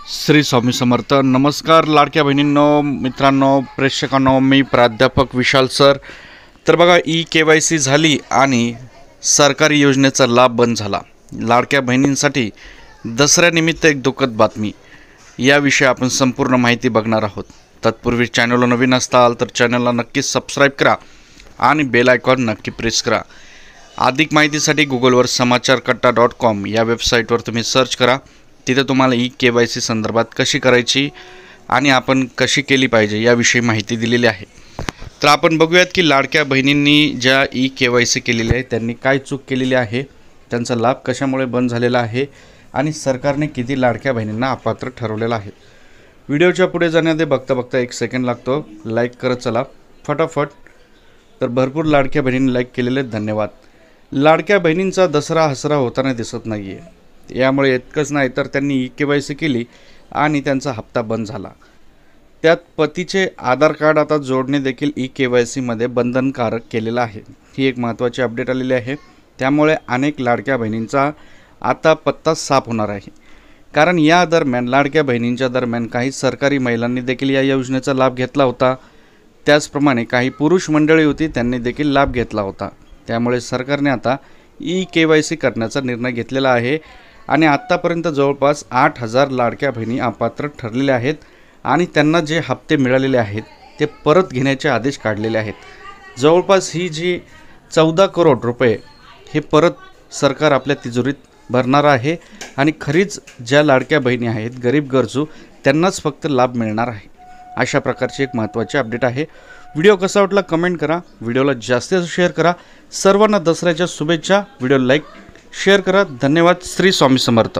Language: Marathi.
श्री स्वामी समर्थ। नमस्कार लाडक्या बहिणींनो, मित्रांनो, प्रेक्षकांनो, मी प्राध्यापक विशाल सर। तर बघा, KYC झाली आणि सरकारी योजनेचा लाभ बंद झाला। लाडक्या बहिणींसाठी दसऱ्यानिमित्त एक दुःखद बातमी, याविषयी आपण संपूर्ण माहिती बघणार आहोत। तत्पूर्वी चॅनलला नवीन असाल तर चॅनलला नक्की सबस्क्राईब करा आणि बेल आयकॉन नक्की प्रेस करा। अधिक माहितीसाठी गुगलवर समाचारकट्टा.com या वेबसाईटवर तुम्ही सर्च करा। तिथे तुम्हाला KYC संदर्भात कशी करायची आणि आपण कशी केली पाहिजे याविषयी माहिती दिलेली आहे। तर आपण बघूयात की लाडक्या बहिणींनी ज्या KYC केलेली आहे त्यांनी काय चूक केलेली आहे, त्यांचा लाभ कशामुळे बंद झालेला आहे आणि सरकारने किती लाडक्या बहिणींना अपात्र ठरवलेला आहे। व्हिडिओच्या पुढे जाण्याआधी बघता एक सेकंड लागतो, लाईक करत चला फटाफट। तर भरपूर लाडक्या बहिणींनी लाईक केलेले, धन्यवाद। लाडक्या बहिणींचा दसरा हसरा होताना दिसत नाही आहे। यामुळे इतकंच नाही तर त्यांनी KYC केली आणि त्यांचा हप्ता बंद झाला। त्यात पतीचे आधार कार्ड आता जोडणे देखील KYC मध्ये बंधनकारक केलेलं आहे। ही एक महत्त्वाची अपडेट आलेली आहे। त्यामुळे अनेक लाडक्या बहिणींचा आता पत्ता साफ होणार आहे। कारण या दरम्यान लाडक्या बहिणींच्या दरम्यान काही सरकारी महिलांनी देखील या योजनेचा लाभ घेतला होता। त्याचप्रमाणे काही पुरुष मंडळी होती, त्यांनी देखील लाभ घेतला होता। त्यामुळे सरकारने आता KYC करण्याचा निर्णय घेतलेला आहे आणि आत्तापर्यंत जवळपास 8,000 लाडक्या बहिणी अपात्र ठरलेल्या आहेत आणि त्यांना जे हप्ते मिळालेले आहेत ते परत घेण्याचे आदेश काढलेले आहेत। जवळपास ही जी 14 करोड रुपये हे परत सरकार आपल्या तिजोरीत भरणार आहे आणि खरीच ज्या लाडक्या बहिणी आहेत, गरीब गरजू, त्यांनाच फक्त लाभ मिळणार आहे। अशा प्रकारची एक महत्त्वाची अपडेट आहे। व्हिडिओ कसा वाटला कमेंट करा, व्हिडिओला जास्तीत जास्त शेअर करा। सर्वांना दसऱ्याच्या शुभेच्छा। व्हिडिओ लाईक शेअर करा। धन्यवाद। श्री स्वामी समर्थ।